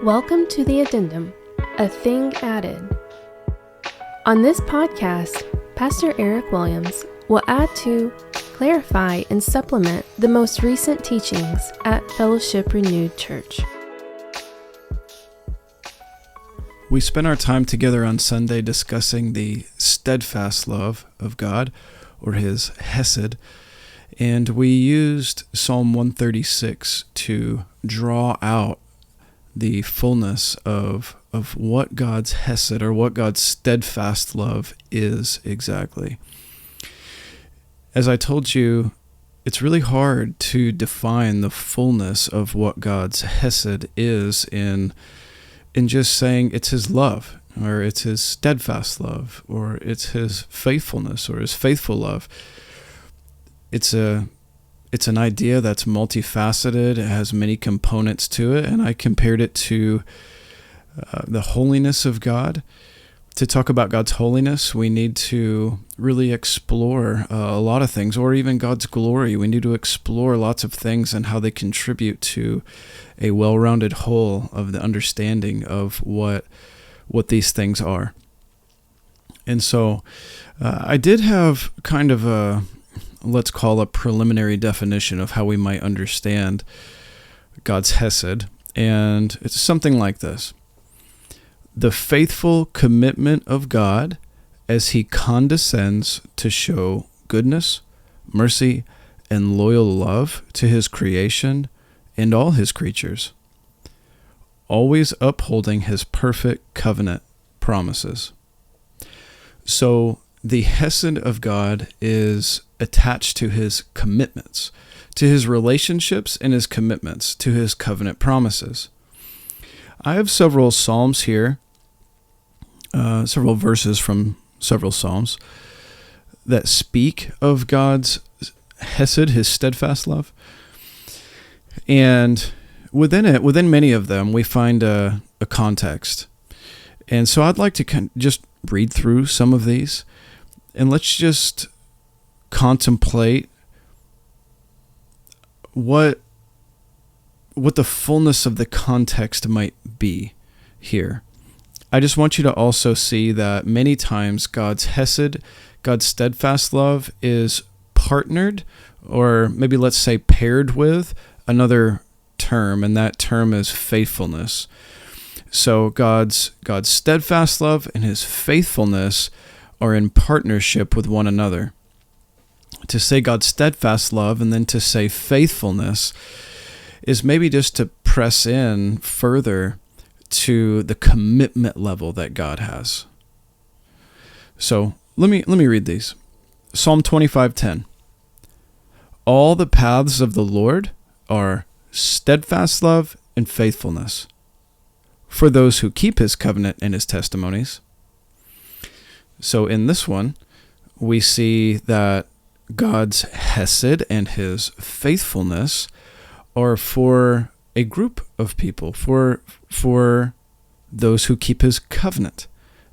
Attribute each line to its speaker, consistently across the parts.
Speaker 1: Welcome to the Addendum, a thing added. On this podcast, Pastor Eric Williams will add to, clarify, and supplement the most recent teachings at Fellowship Renewed Church.
Speaker 2: We spent our time together on Sunday discussing the steadfast love of God, or His hesed, and we used Psalm 136 to draw out the fullness of what God's hesed, or what God's steadfast love is exactly. As I told you, it's really hard to define the fullness of what God's hesed is in just saying it's His love, or it's His steadfast love, or it's His faithfulness, or His faithful love. It's an idea that's multifaceted. It has many components to it, and I compared it to the holiness of God. To talk about God's holiness, we need to really explore a lot of things, or even God's glory. We need to explore lots of things and how they contribute to a well-rounded whole of the understanding of what these things are. And so I did have kind of a, let's call a preliminary definition of how we might understand God's hesed, and it's something like this. The faithful commitment of God as He condescends to show goodness, mercy, and loyal love to His creation and all His creatures, always upholding His perfect covenant promises. So the hesed of God is attached to His commitments, to His relationships and His commitments, to His covenant promises. I have several Psalms here, several verses from several Psalms that speak of God's hesed, His steadfast love. And within many of them, we find a context. And so I'd like to just read through some of these, and let's just contemplate what the fullness of the context might be here. I just want you to also see that many times God's hesed, God's steadfast love, is partnered, or maybe let's say paired with, another term, and that term is faithfulness. So God's steadfast love and His faithfulness are in partnership with one another. To say God's steadfast love and then to say faithfulness is maybe just to press in further to the commitment level that God has. So let me read these. Psalm 25:10. All the paths of the Lord are steadfast love and faithfulness for those who keep His covenant and His testimonies. So in this one, we see that God's hesed and His faithfulness are for a group of people, for those who keep His covenant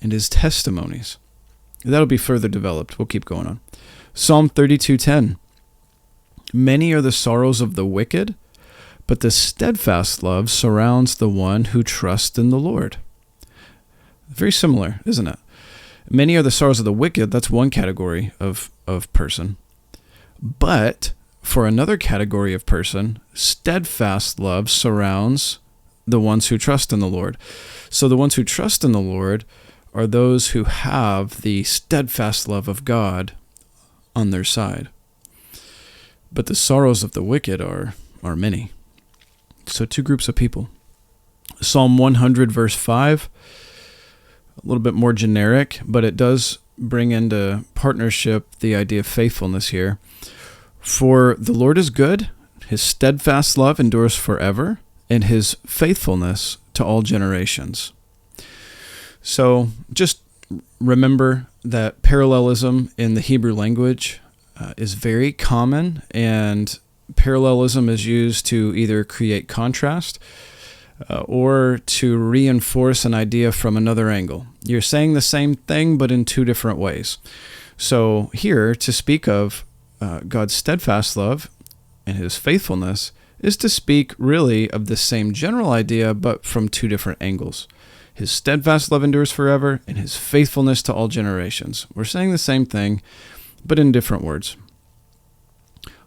Speaker 2: and His testimonies. That'll be further developed. We'll keep going on. Psalm 32:10. Many are the sorrows of the wicked, but the steadfast love surrounds the one who trusts in the Lord. Very similar, isn't it? Many are the sorrows of the wicked. That's one category of person. But for another category of person, steadfast love surrounds the ones who trust in the Lord. So the ones who trust in the Lord are those who have the steadfast love of God on their side. But the sorrows of the wicked are many. So two groups of people. Psalm 100 verse 5, a little bit more generic, but it does bring into partnership the idea of faithfulness here. For the Lord is good, His steadfast love endures forever, and His faithfulness to all generations. So just remember that parallelism in the Hebrew language is very common, and parallelism is used to either create contrast or to reinforce an idea from another angle. You're saying the same thing, but in two different ways. So here, to speak of God's steadfast love and His faithfulness is to speak really of the same general idea, but from two different angles. His steadfast love endures forever, and his faithfulness to all generations. We're saying the same thing, but in different words.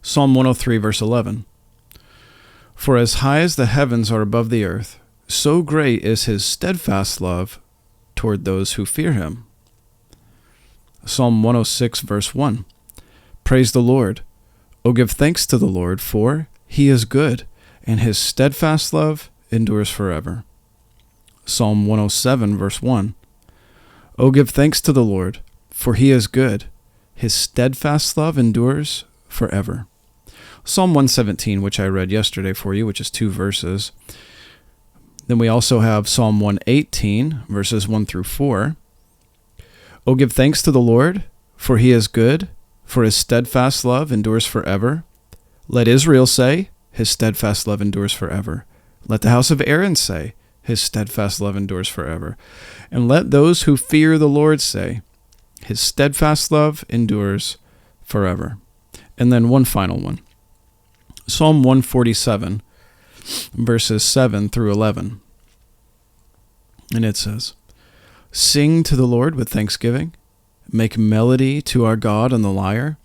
Speaker 2: Psalm 103, verse 11. For as high as the heavens are above the earth, so great is his steadfast love toward those who fear him. Psalm 106, verse 1. Praise the Lord. O give thanks to the Lord, for he is good, and his steadfast love endures forever. Psalm 107, verse 1. O give thanks to the Lord, for he is good. His steadfast love endures forever. Psalm 117, which I read yesterday for you, which is 2 verses. Then we also have Psalm 118, verses 1 through 4. O give thanks to the Lord, for he is good, for his steadfast love endures forever. Let Israel say, his steadfast love endures forever. Let the house of Aaron say, his steadfast love endures forever. And let those who fear the Lord say, his steadfast love endures forever. And then one final one. Psalm 147, verses 7 through 11. And it says, Sing to the Lord with thanksgiving. Make melody to our God on the lyre.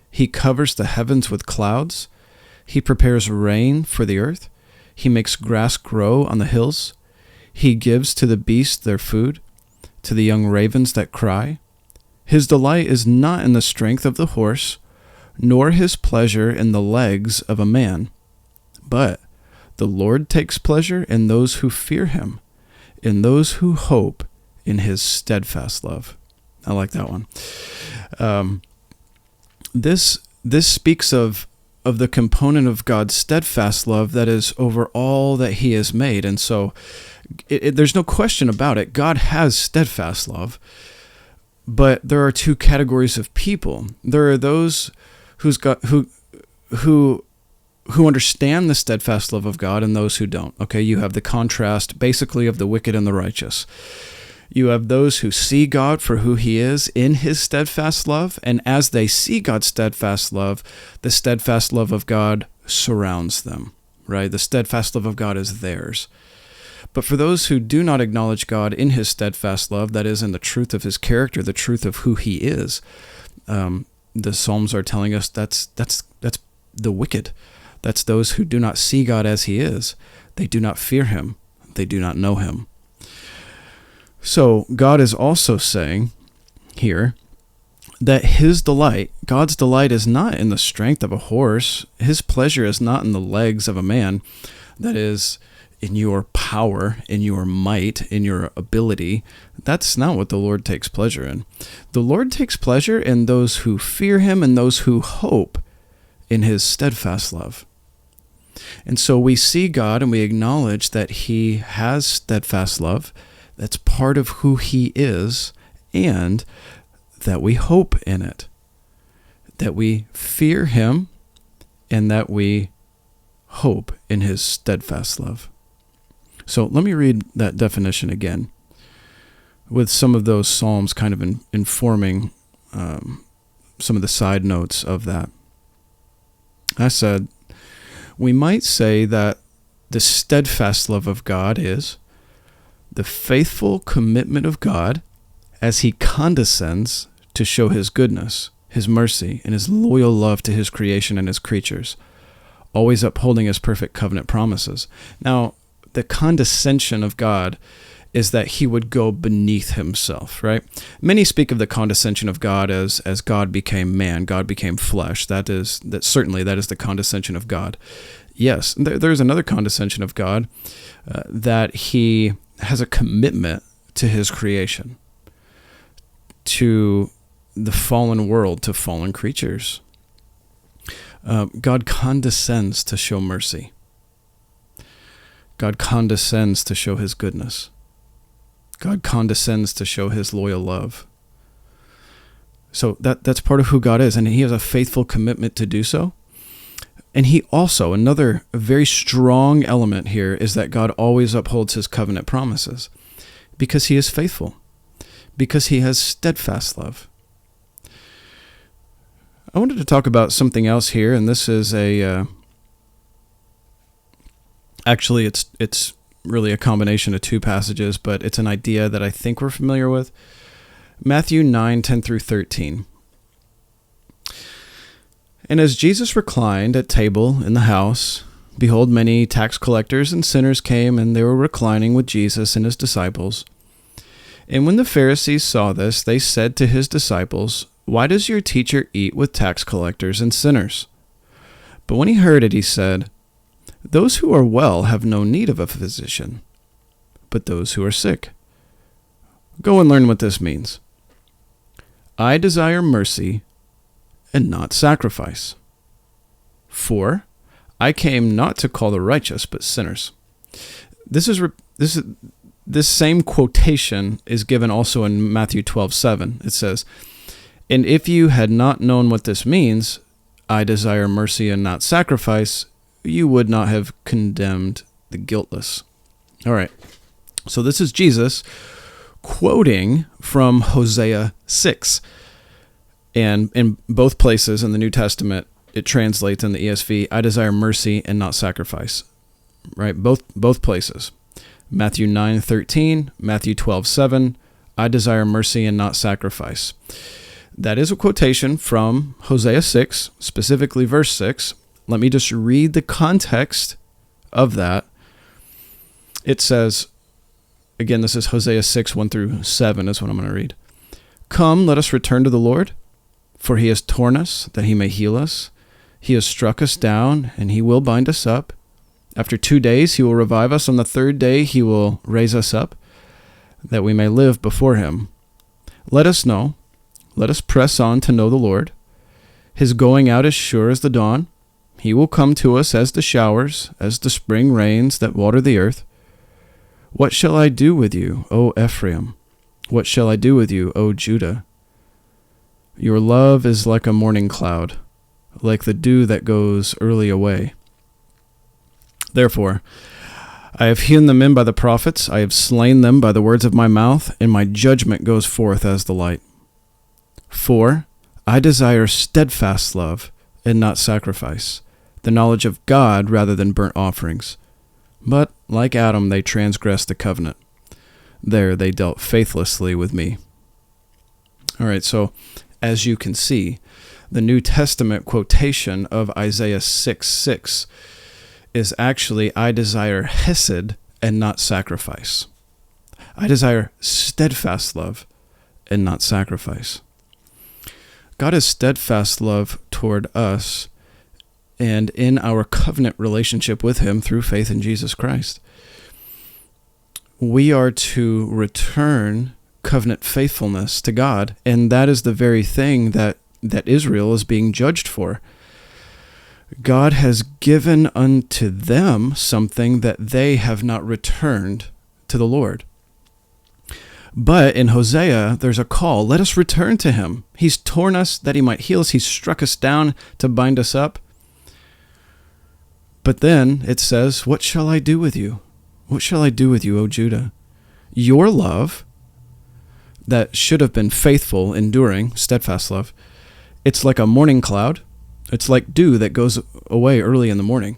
Speaker 2: He covers the heavens with clouds. He prepares rain for the earth. He makes grass grow on the hills. He gives to the beasts their food, to the young ravens that cry. His delight is not in the strength of the horse, nor his pleasure in the legs of a man. But the Lord takes pleasure in those who fear him, in those who hope in his steadfast love. I like that one. This speaks of the component of God's steadfast love that is over all that he has made. And so there's no question about it. God has steadfast love, but there are two categories of people. There are those who understand the steadfast love of God and those who don't. Okay, you have the contrast basically of the wicked and the righteous. You have those who see God for who he is in his steadfast love, and as they see God's steadfast love, the steadfast love of God surrounds them, right? The steadfast love of God is theirs. But for those who do not acknowledge God in his steadfast love, that is, in the truth of his character, the truth of who he is, the Psalms are telling us that's the wicked. That's those who do not see God as he is. They do not fear him. They do not know him. So God is also saying here that his delight, God's delight, is not in the strength of a horse. His pleasure is not in the legs of a man. That is, in your power, in your might, in your ability. That's not what the Lord takes pleasure in. The Lord takes pleasure in those who fear him and those who hope in his steadfast love. And so we see God and we acknowledge that he has steadfast love. That's part of who he is, and that we hope in it, that we fear him, and that we hope in his steadfast love. So let me read that definition again, with some of those Psalms kind of informing some of the side notes of that. I said, we might say that the steadfast love of God is the faithful commitment of God as he condescends to show his goodness, his mercy, and his loyal love to his creation and his creatures, always upholding his perfect covenant promises. Now, the condescension of God is that he would go beneath himself, right? Many speak of the condescension of God as God became man, God became flesh. Certainly that is the condescension of God. Yes, there's another condescension of God, that he has a commitment to his creation, to the fallen world, to fallen creatures. God condescends to show mercy. God condescends to show his goodness. God condescends to show his loyal love. So that's part of who God is, and he has a faithful commitment to do so. And he also, another very strong element here is that God always upholds his covenant promises because he is faithful, because he has steadfast love. I wanted to talk about something else here, and this is Actually, it's really a combination of two passages, but it's an idea that I think we're familiar with. Matthew 9:10 through 13. And as Jesus reclined at table in the house, behold, many tax collectors and sinners came, and they were reclining with Jesus and his disciples. And when the Pharisees saw this, they said to his disciples, "Why does your teacher eat with tax collectors and sinners?" But when he heard it, he said, "Those who are well have no need of a physician, but those who are sick. Go and learn what this means. I desire mercy and not sacrifice. For I came not to call the righteous, but sinners." This same quotation is given also in Matthew 12:7. It says, "And if you had not known what this means, I desire mercy and not sacrifice, you would not have condemned the guiltless." All right. So this is Jesus quoting from Hosea 6. And in both places in the New Testament, it translates in the ESV, "I desire mercy and not sacrifice." Right? Both places. Matthew 9:13, Matthew 12:7, "I desire mercy and not sacrifice." That is a quotation from Hosea 6, specifically verse 6. Let me just read the context of that. It says, again, this is Hosea 6, 1 through 7 is what I'm going to read. "Come, let us return to the Lord, for he has torn us, that he may heal us. He has struck us down, and he will bind us up. After 2 days he will revive us. On the third day he will raise us up, that we may live before him. Let us know. Let us press on to know the Lord. His going out is sure as the dawn. He will come to us as the showers, as the spring rains that water the earth. What shall I do with you, O Ephraim? What shall I do with you, O Judah? Your love is like a morning cloud, like the dew that goes early away. Therefore, I have hewn them in by the prophets, I have slain them by the words of my mouth, and my judgment goes forth as the light. For I desire steadfast love and not sacrifice, the knowledge of God rather than burnt offerings. But like Adam, they transgressed the covenant. There they dealt faithlessly with me." All right, so as you can see, the New Testament quotation of Isaiah 6:6 is actually, "I desire hesed and not sacrifice. I desire steadfast love and not sacrifice." God has steadfast love toward us and in our covenant relationship with him through faith in Jesus Christ. We are to return covenant faithfulness to God, and that is the very thing that Israel is being judged for. God has given unto them something that they have not returned to the Lord. But in Hosea, there's a call. Let us return to him. He's torn us that he might heal us. He's struck us down to bind us up. But then it says, "What shall I do with you? What shall I do with you, O Judah? Your love, that should have been faithful, enduring, steadfast love, it's like a morning cloud. It's like dew that goes away early in the morning."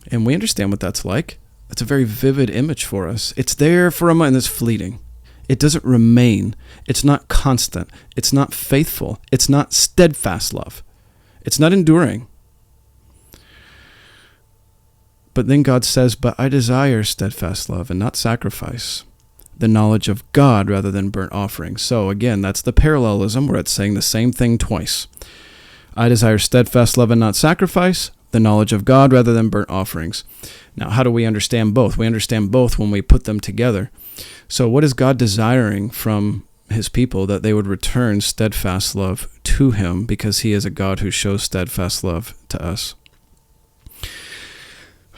Speaker 2: And we understand what that's like. It's a very vivid image for us. It's there for a moment and it's fleeting. It doesn't remain. It's not constant. It's not faithful. It's not steadfast love. It's not enduring. But then God says, "But I desire steadfast love and not sacrifice, the knowledge of God rather than burnt offerings." So again, that's the parallelism where it's saying the same thing twice. I desire steadfast love and not sacrifice, the knowledge of God rather than burnt offerings. Now, how do we understand both? We understand both when we put them together. So what is God desiring from his people? That they would return steadfast love to him, because he is a God who shows steadfast love to us.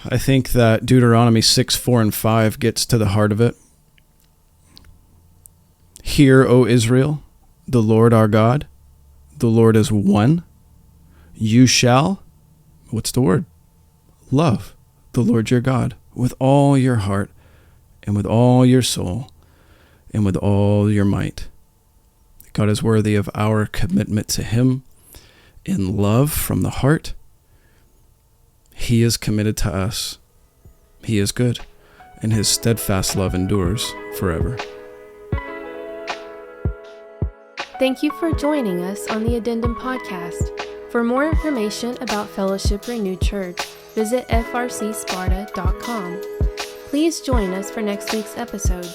Speaker 2: I think that Deuteronomy 6, 4, and 5 gets to the heart of it. "Hear, O Israel, the Lord our God, the Lord is one. You shall," what's the word? "Love the Lord your God with all your heart and with all your soul and with all your might." God is worthy of our commitment to him in love from the heart. He is committed to us He is good, and his steadfast love endures forever.
Speaker 1: Thank you for joining us on the Addendum podcast. For more information about Fellowship Renewed Church, visit frcsparta.com. Please join us for next week's episode.